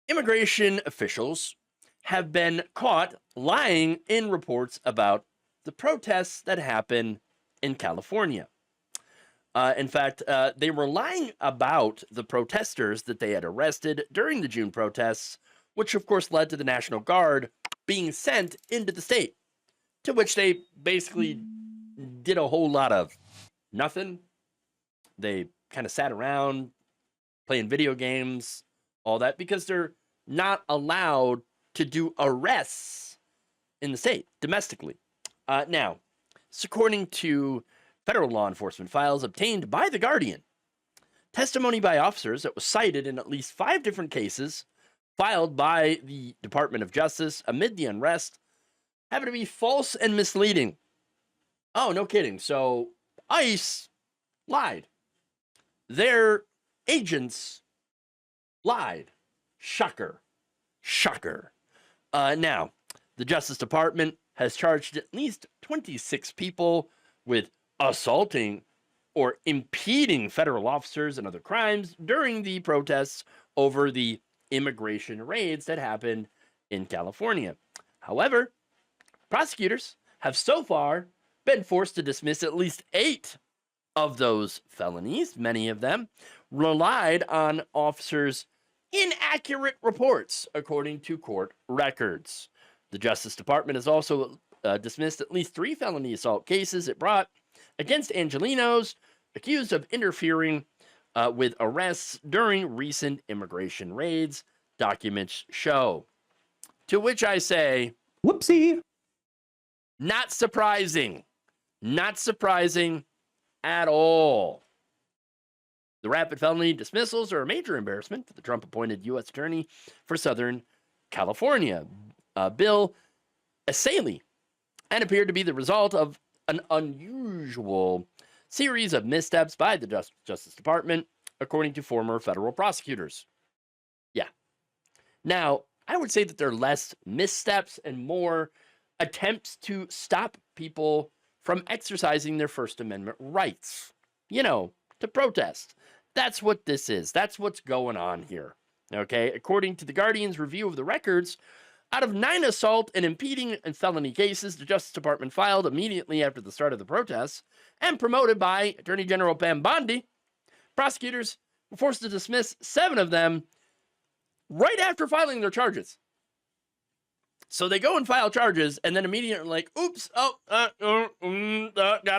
Immigration officials have been caught lying in reports about the protests that happen in California. In fact, they were lying about the protesters that they had arrested during the June protests, which of course led to the National Guard being sent into the state, to which they basically did a whole lot of nothing. They kind of sat around playing video games, all that, because they're not allowed to do arrests in the state domestically. Now, according to federal law enforcement files obtained by The Guardian, testimony by officers that was cited in at least 5 different cases filed by the Department of Justice amid the unrest happened to be false and misleading. Oh, no kidding. So ICE lied. Their agents lied. Shocker. Shocker. Now, the Justice Department has charged at least 26 people with assaulting or impeding federal officers and other crimes during the protests over the immigration raids that happened in California. However, prosecutors have so far been forced to dismiss at least 8 of those felonies. Many of them relied on officers' inaccurate reports, according to court records. The Justice Department has also dismissed at least 3 felony assault cases it brought against Angelenos accused of interfering with arrests during recent immigration raids, documents show. To which I say, whoopsie. Not surprising. Not surprising at all. The rapid felony dismissals are a major embarrassment to the Trump-appointed U.S. Attorney for Southern California, Bill Asaley, and appeared to be the result of an unusual series of missteps by the Justice Department, according to former federal prosecutors. Yeah. Now, I would say that there are less missteps and more attempts to stop people from exercising their First Amendment rights, to protest. That's what this is. That's what's going on here. Okay, according to the Guardian's review of the records, out of 9 assault and impeding and felony cases the Justice Department filed immediately after the start of the protests and promoted by Attorney General Pam Bondi, prosecutors were forced to dismiss 7 of them right after filing their charges. So they go and file charges, and then immediately like, oops, gotta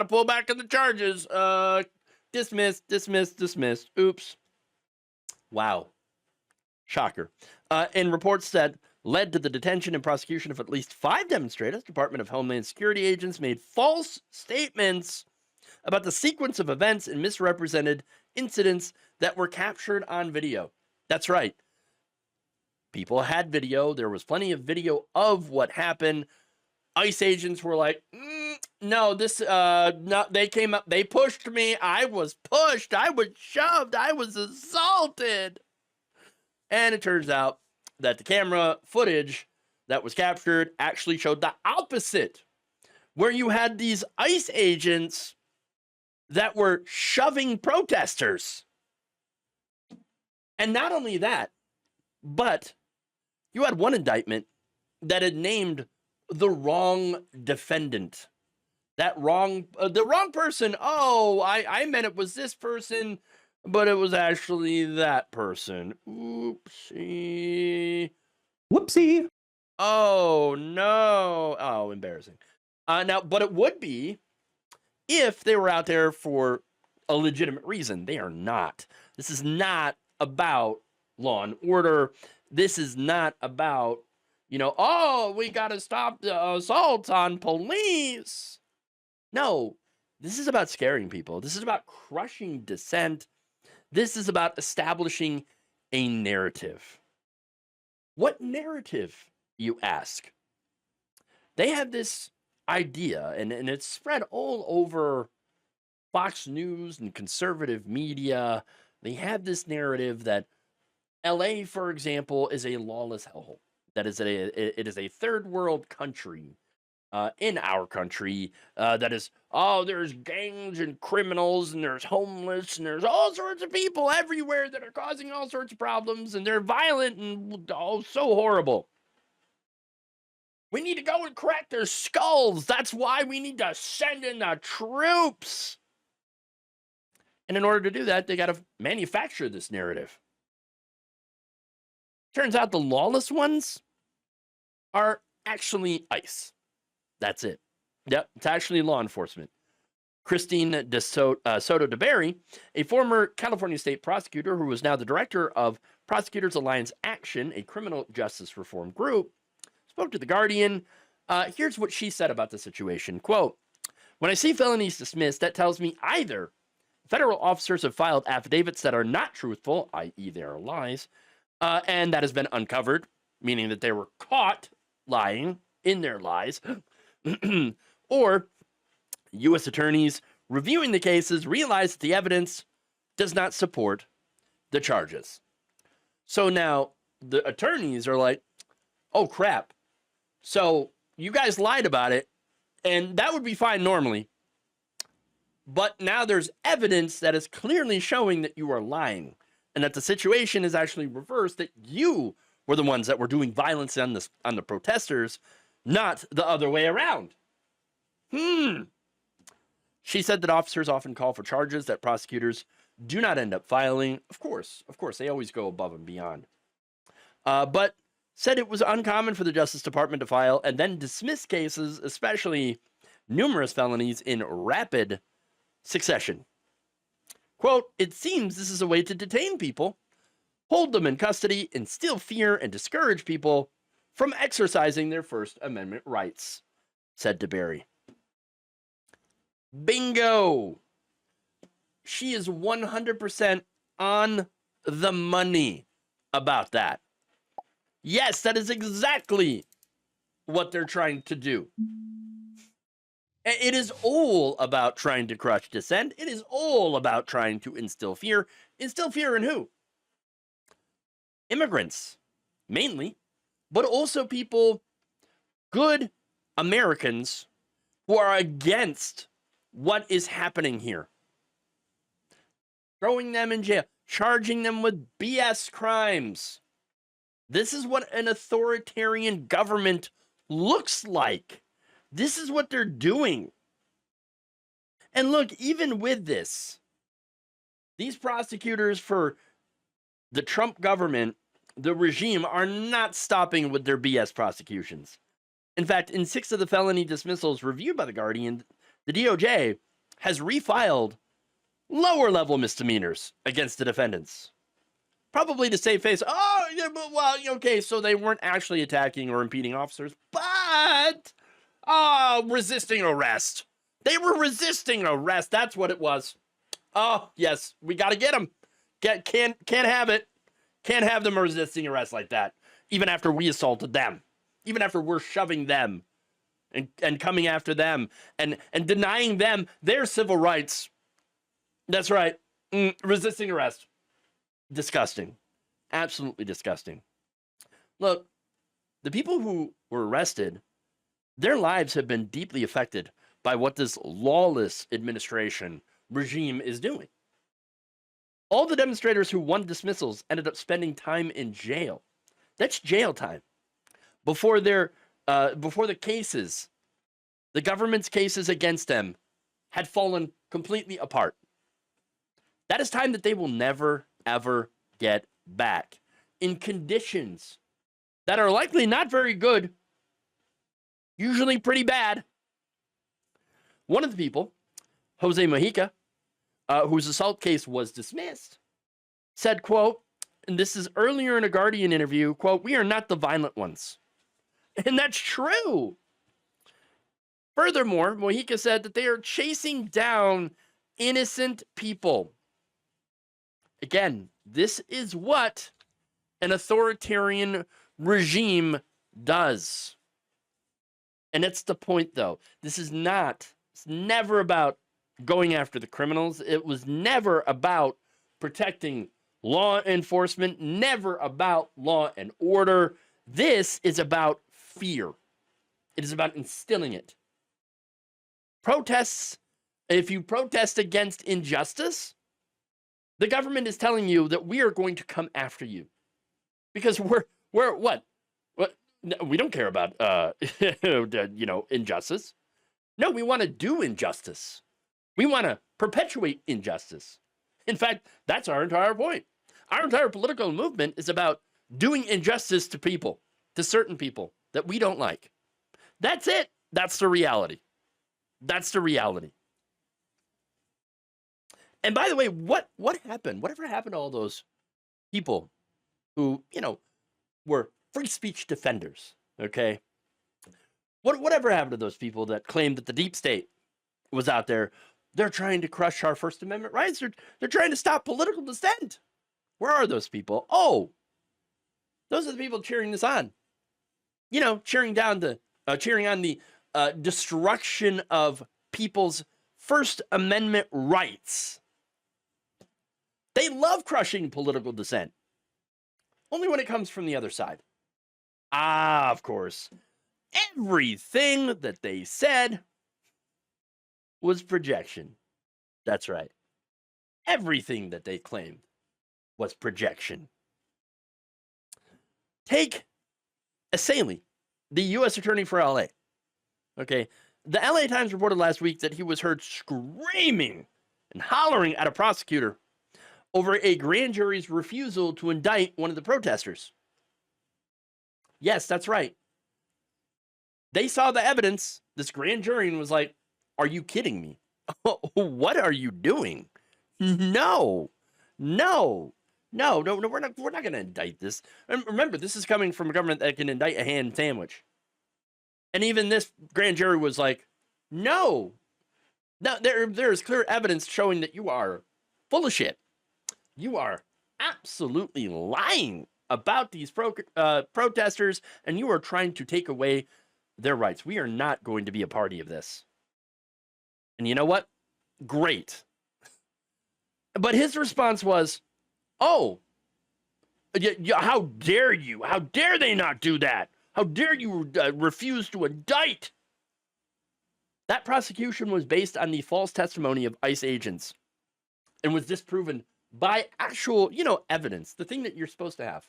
pull back on the charges. Dismissed. Oops. Wow. Shocker. In reports that led to the detention and prosecution of at least 5 demonstrators, Department of Homeland Security agents made false statements about the sequence of events and misrepresented incidents that were captured on video. That's right. People had video. There was plenty of video of what happened. ICE agents were like, no, they came up, they pushed me. I was pushed. I was shoved. I was assaulted. And it turns out that the camera footage that was captured actually showed the opposite, where you had these ICE agents that were shoving protesters. And not only that, but you had one indictment that had named the wrong defendant. The wrong person. Oh, I meant it was this person, but it was actually that person. Oopsie. Whoopsie. Oh, no. Oh, embarrassing. Now, but it would be if they were out there for a legitimate reason. They are not. This is not about law and order. This is not about, we got to stop the assaults on police. No, this is about scaring people. This is about crushing dissent. This is about establishing a narrative. What narrative, you ask? They have this idea, and it's spread all over Fox News and conservative media. They have this narrative that LA, for example, is a lawless hellhole. It is a third world country in our country that is, oh, there's gangs and criminals and there's homeless and there's all sorts of people everywhere that are causing all sorts of problems and they're violent and oh, so horrible. We need to go and crack their skulls. That's why we need to send in the troops. And in order to do that, they got to manufacture this narrative. Turns out the lawless ones are actually ICE. That's it. Yep, it's actually law enforcement. Christine Soto de Berry, a former California state prosecutor who is now the director of Prosecutors Alliance Action, a criminal justice reform group, spoke to The Guardian. Here's what she said about the situation. Quote, when I see felonies dismissed, that tells me either federal officers have filed affidavits that are not truthful, i.e. they are lies, and that has been uncovered, meaning that they were caught lying in their lies, or U.S. attorneys reviewing the cases realize that the evidence does not support the charges. So now the attorneys are like, oh crap, so you guys lied about it, and that would be fine normally, but now there's evidence that is clearly showing that you are lying and that the situation is actually reversed, that you were the ones that were doing violence on the protesters, not the other way around. She said that officers often call for charges that prosecutors do not end up filing. Of course, they always go above and beyond. But said it was uncommon for the Justice Department to file and then dismiss cases, especially numerous felonies, in rapid succession. Quote, it seems this is a way to detain people, hold them in custody, instill fear, and discourage people from exercising their First Amendment rights, said DeBerry. Bingo! She is 100% on the money about that. Yes, that is exactly what they're trying to do. It is all about trying to crush dissent. It is all about trying to instill fear. Instill fear in who? Immigrants, mainly, but also people, good Americans, who are against what is happening here. Throwing them in jail, charging them with BS crimes. This is what an authoritarian government looks like. This is what they're doing. And look, even with this, these prosecutors for the Trump government, the regime, are not stopping with their BS prosecutions. In fact, in 6 of the felony dismissals reviewed by The Guardian, the DOJ has refiled lower level misdemeanors against the defendants. Probably to save face. Oh, yeah, but, well, okay, so they weren't actually attacking or impeding officers, but resisting arrest. They were resisting arrest. That's what it was. Oh, yes, we got to get them. Can't have it. Can't have them resisting arrest like that. Even after we assaulted them. Even after we're shoving them and coming after them and denying them their civil rights. That's right. Resisting arrest. Disgusting. Absolutely disgusting. Look, the people who were arrested, their lives have been deeply affected by what this lawless administration regime is doing. All the demonstrators who won dismissals ended up spending time in jail. That's jail time. Before the cases, the government's cases against them had fallen completely apart. That is time that they will never, ever get back in conditions that are likely not very good, usually pretty bad. One of the people, Jose Mojica, whose assault case was dismissed, said, quote, and this is earlier in a Guardian interview, quote, we are not the violent ones. And that's true. Furthermore, Mojica said that they are chasing down innocent people. Again, this is what an authoritarian regime does. And that's the point, though. It's never about going after the criminals. It was never about protecting law enforcement, never about law and order. This is about fear. It is about instilling it. Protests, if you protest against injustice, the government is telling you that we are going to come after you because we're what? No, we don't care about injustice. No, we want to do injustice. We want to perpetuate injustice. In fact, that's our entire point. Our entire political movement is about doing injustice to people, to certain people that we don't like. That's it. That's the reality. That's the reality. And by the way, what happened? Whatever happened to all those people who, were free speech defenders, okay? Whatever happened to those people that claimed that the deep state was out there? They're trying to crush our First Amendment rights. They're trying to stop political dissent. Where are those people? Oh, those are the people cheering this on. Cheering on the destruction of people's First Amendment rights. They love crushing political dissent. Only when it comes from the other side. Of course, everything that they said was projection. That's right. Everything that they claimed was projection. Take Asaley, the U.S. Attorney for LA. Okay, the LA Times reported last week that he was heard screaming and hollering at a prosecutor over a grand jury's refusal to indict one of the protesters. Yes, that's right. They saw the evidence, this grand jury, and was like, are you kidding me? What are you doing? No, we're not going to indict this. And remember, this is coming from a government that can indict a ham sandwich. And even this grand jury was like, no. Now, there is clear evidence showing that you are full of shit. You are absolutely lying about these protesters, and you are trying to take away their rights. We are not going to be a party of this. And you know what? Great. But his response was, oh, how dare you? How dare they not do that? How dare you refuse to indict? That prosecution was based on the false testimony of ICE agents and was disproven by actual, evidence, the thing that you're supposed to have.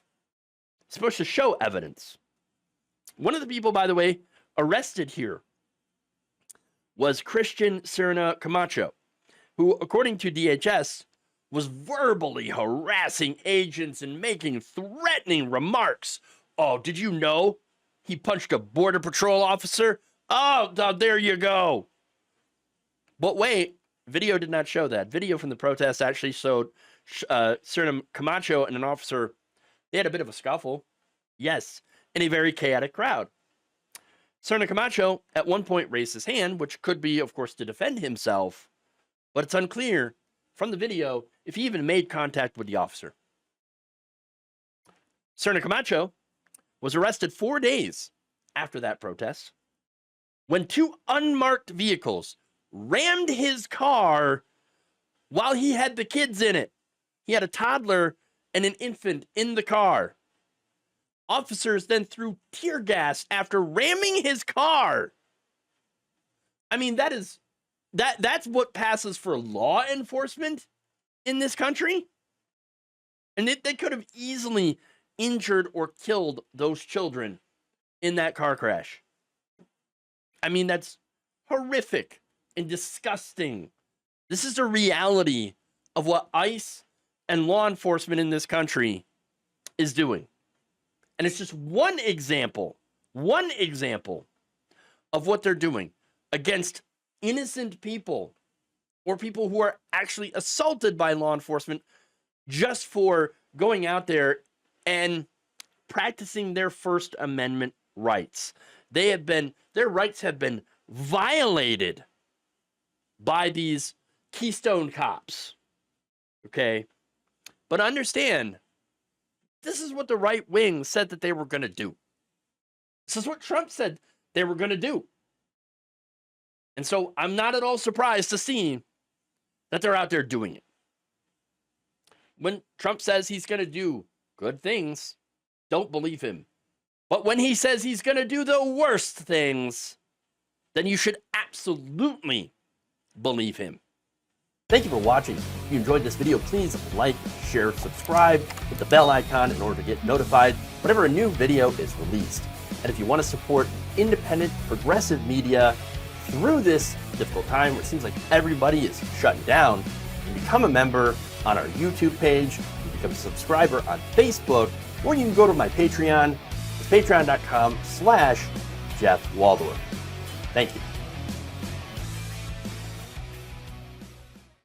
Supposed to show evidence. One of the people, by the way, arrested here was Christian Serna Camacho, who, according to DHS, was verbally harassing agents and making threatening remarks. Oh, did you know he punched a Border Patrol officer? Oh, there you go. But wait, video did not show that. Video from the protest actually showed Serna Camacho and an officer. They had a bit of a scuffle. Yes, in a very chaotic crowd. Serna Camacho at one point raised his hand, which could be, of course, to defend himself, but it's unclear from the video if he even made contact with the officer. Serna Camacho was arrested 4 days after that protest when two unmarked vehicles rammed his car while he had the kids in it. He had a toddler and an infant in the car. Officers then threw tear gas after ramming his car. I mean, that's what passes for law enforcement in this country. And they could have easily injured or killed those children in that car crash. I mean, that's horrific and disgusting. This is the reality of what ICE and law enforcement in this country is doing. And it's just one example of what they're doing against innocent people or people who are actually assaulted by law enforcement just for going out there and practicing their First Amendment rights. Their rights have been violated by these Keystone cops. Okay? But understand, this is what the right wing said that they were going to do. This is what Trump said they were going to do. And so I'm not at all surprised to see that they're out there doing it. When Trump says he's going to do good things, don't believe him. But when he says he's going to do the worst things, then you should absolutely believe him. Thank you for watching. If you enjoyed this video, please like, share, subscribe, hit the bell icon in order to get notified whenever a new video is released. And if you want to support independent, progressive media through this difficult time where it seems like everybody is shutting down, you can become a member on our YouTube page, you can become a subscriber on Facebook, or you can go to my Patreon. It's patreon.com/Jeff Waldorf. Thank you.